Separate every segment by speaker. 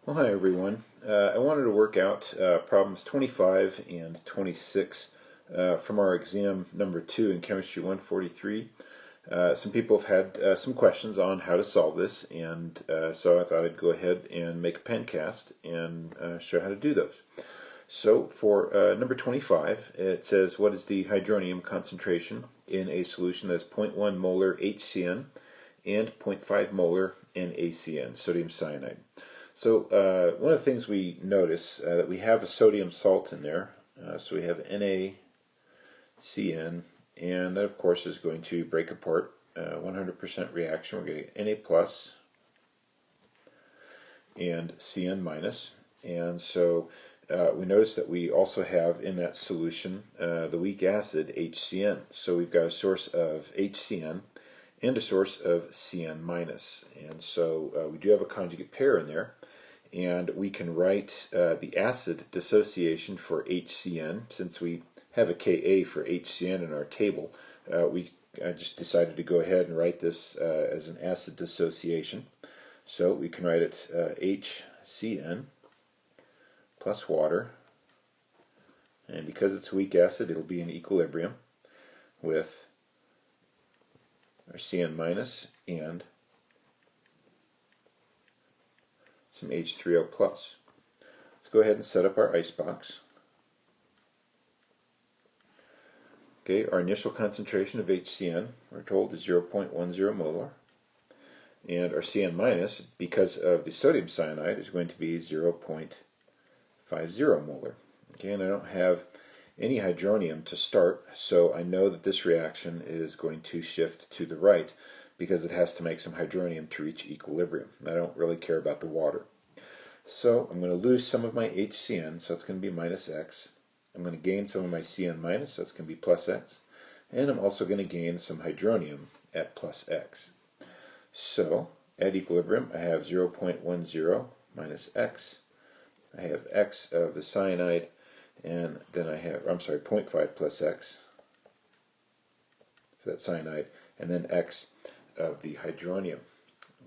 Speaker 1: Well, hi everyone. I wanted to work out problems 25 and 26 from our exam number 2 in Chemistry 143. Some people have had some questions on how to solve this, and so I thought I'd go ahead and make a pen cast and show how to do those. So for number 25, it says, what is the hydronium concentration in a solution that's 0.1 molar HCN and 0.5 molar NaCN, sodium cyanide? So one of the things we notice that we have a sodium salt in there, so we have NaCN, and that of course is going to break apart 100% reaction. We're going to get Na plus and Cn minus, and so we notice that we also have in that solution the weak acid HCN. So we've got a source of HCN and a source of Cn minus, and so we do have a conjugate pair in there. And we can write the acid dissociation for HCN. Since we have a Ka for HCN in our table, we just decided to go ahead and write this as an acid dissociation. So we can write it HCN plus water, and because it's a weak acid, it'll be in equilibrium with our Cn minus and some H3O plus. Let's go ahead and set up our icebox. Okay, our initial concentration of HCN, we're told, is 0.10 molar. And our Cn minus, because of the sodium cyanide, is going to be 0.50 molar. Okay, and I don't have any hydronium to start, so I know that this reaction is going to shift to the right because it has to make some hydronium to reach equilibrium. I don't really care about the water. So I'm going to lose some of my HCN, so it's going to be minus X. I'm going to gain some of my Cn minus, so it's going to be plus X. And I'm also going to gain some hydronium at plus X. So at equilibrium, I have 0.10 minus X. I have X of the cyanide, and then I have, 0.5 plus X for that cyanide, and then X of the hydronium.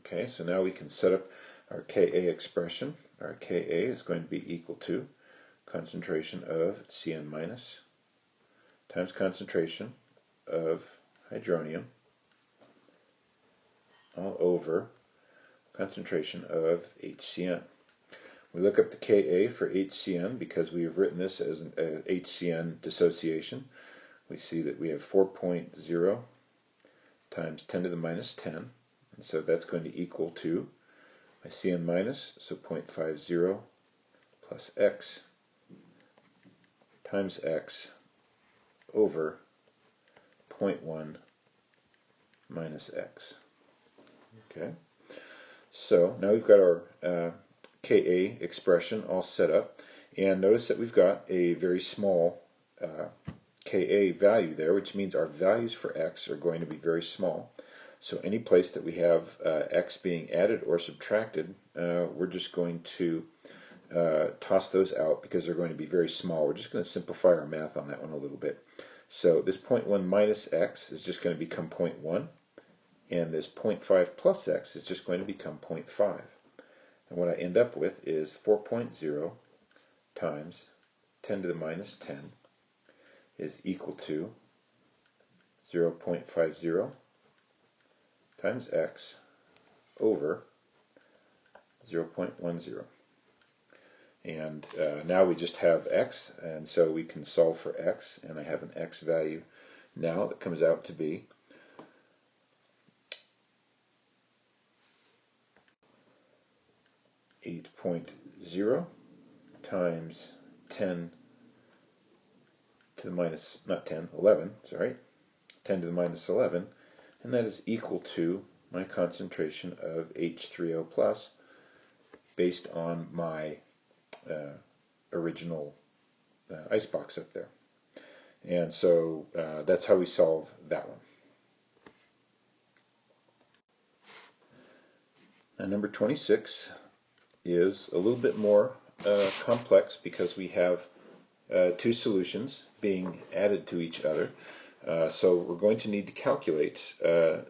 Speaker 1: Okay, so now we can set up our Ka expression. Our Ka is going to be equal to concentration of Cn minus times concentration of hydronium all over concentration of HCN. We look up the Ka for HCN because we have written this as an HCN dissociation. We see that we have 4.0 times 10 to the minus 10, and so that's going to equal to my Cn minus, so 0.50 plus X times X over 0.1 minus X. Okay, so now we've got our Ka expression all set up, and notice that we've got a very small Ka value there, which means our values for X are going to be very small. So any place that we have X being added or subtracted, we're just going to toss those out because they're going to be very small. We're just going to simplify our math on that one a little bit. So this 0.1 minus X is just going to become 0.1, and this 0.5 plus X is just going to become 0.5. And what I end up with is 4.0 times 10 to the minus 10 is equal to 0.50 times X over 0.10. And now we just have X, and so we can solve for X, and I have an X value now that comes out to be 8.0 times 10 to the minus, not 10, 11, sorry, 10 to the minus 11, and that is equal to my concentration of H3O plus based on my original icebox up there. And so that's how we solve that one. Now number 26 is a little bit more complex because we have two solutions being added to each other. So we're going to need to calculate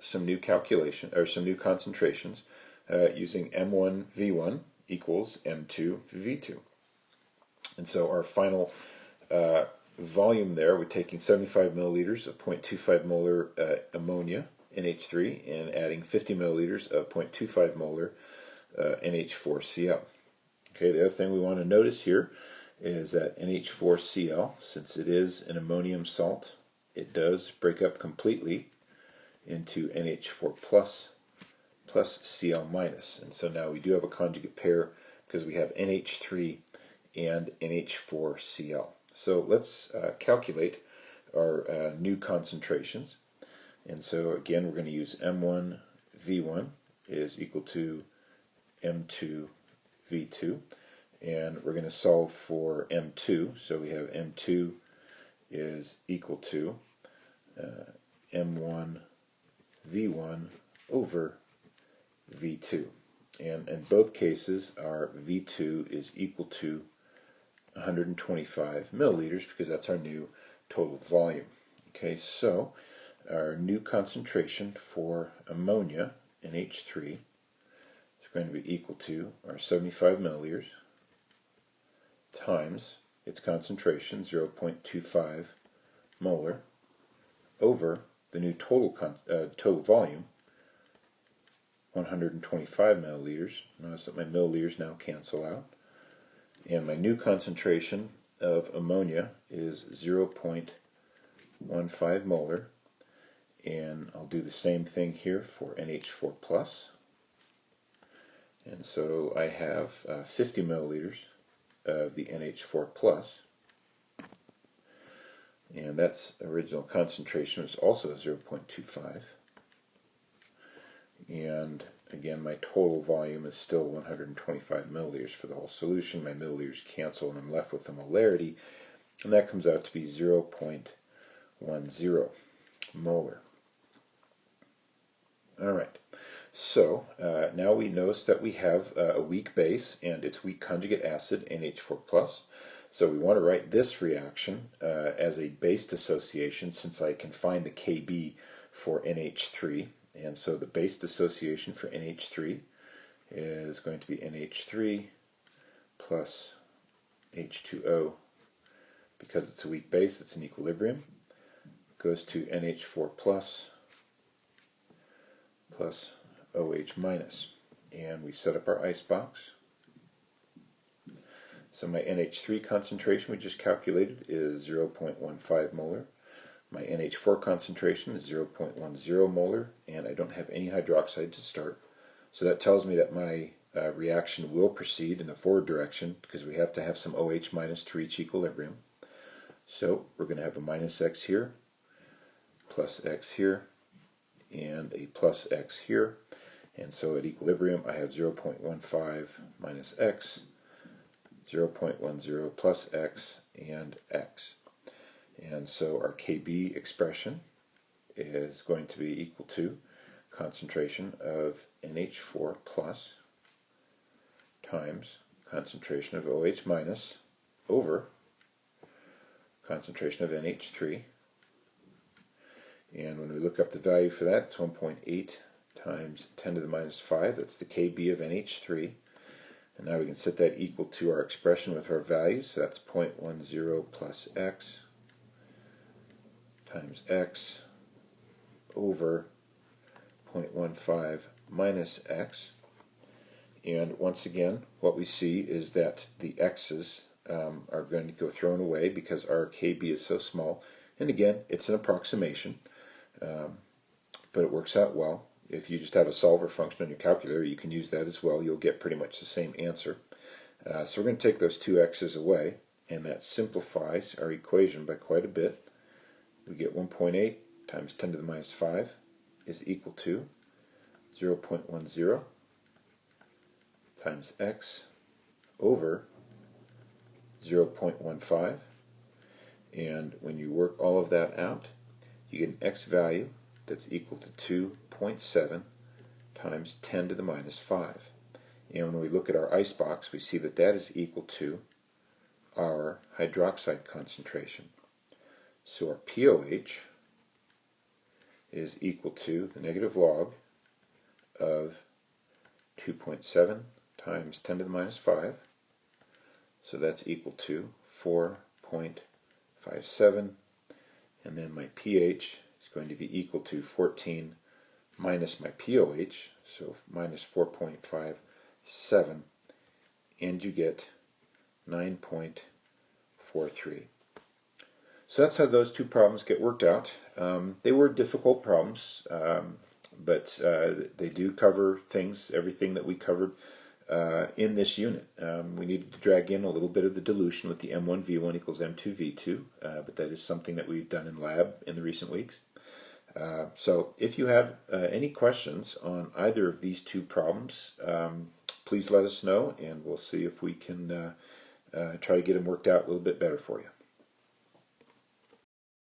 Speaker 1: some new concentrations using M1V1 equals M2V2. And so our final volume there, we're taking 75 milliliters of 0.25 molar ammonia, NH3, and adding 50 milliliters of 0.25 molar NH4Cl. Okay, the other thing we want to notice here is that NH4Cl, since it is an ammonium salt, it does break up completely into NH4 plus Cl minus. And so now we do have a conjugate pair because we have NH3 and NH4Cl. So let's calculate our new concentrations. And so again, we're going to use M1V1 is equal to M2V2. And we're going to solve for M2. So we have M2 is equal to M1V1 over V2. And in both cases, our V2 is equal to 125 milliliters because that's our new total volume. Okay, so our new concentration for ammonia, NH3, is going to be equal to our 75 milliliters times its concentration, 0.25 molar, over the new total volume, 125 milliliters. Notice that my milliliters now cancel out. And my new concentration of ammonia is 0.15 molar. And I'll do the same thing here for NH4 plus. And so I have 50 milliliters of the NH4 plus. And that's original concentration was also 0.25. And again, my total volume is still 125 milliliters for the whole solution. My milliliters cancel and I'm left with the molarity, and that comes out to be 0.10 molar. Alright, so now we notice that we have a weak base and its weak conjugate acid, NH4+. So we want to write this reaction as a base dissociation since I can find the Kb for NH3. And so the base dissociation for NH3 is going to be NH3 plus H2O. Because it's a weak base, it's in equilibrium. Goes to NH4 plus OH minus. And we set up our icebox. So my NH3 concentration we just calculated is 0.15 molar. My NH4 concentration is 0.10 molar, and I don't have any hydroxide to start. So that tells me that my reaction will proceed in the forward direction because we have to have some OH minus to reach equilibrium. So we're going to have a minus X here, plus X here, and a plus X here. And so at equilibrium I have 0.15 minus X, 0.10 plus X, and X. And so our Kb expression is going to be equal to concentration of NH4 plus times concentration of OH minus over concentration of NH3. And when we look up the value for that, it's 1.8 times 10 to the minus 5. That's the Kb of NH3. And now we can set that equal to our expression with our values. So that's 0.10 plus X times X over 0.15 minus X. And once again, what we see is that the X's are going to go thrown away because our Kb is so small. And again, it's an approximation, but it works out well. If you just have a solver function on your calculator, you can use that as well. You'll get pretty much the same answer. So we're going to take those two X's away, and that simplifies our equation by quite a bit. We get 1.8 times 10 to the minus 5 is equal to 0.10 times X over 0.15. And when you work all of that out, you get an X value that's equal to 2.7 times 10 to the minus 5. And when we look at our icebox, we see that that is equal to our hydroxide concentration. So our POH is equal to the negative log of 2.7 times 10 to the minus 5. So that's equal to 4.57. And then my pH is going to be equal to 14 minus my pOH, so minus 4.57. And you get 9.43. So that's how those two problems get worked out. They were difficult problems, but they do cover things, everything that we covered in this unit. We needed to drag in a little bit of the dilution with the M1V1 equals M2V2, but that is something that we've done in lab in the recent weeks. So if you have any questions on either of these two problems, please let us know, and we'll see if we can try to get them worked out a little bit better for you.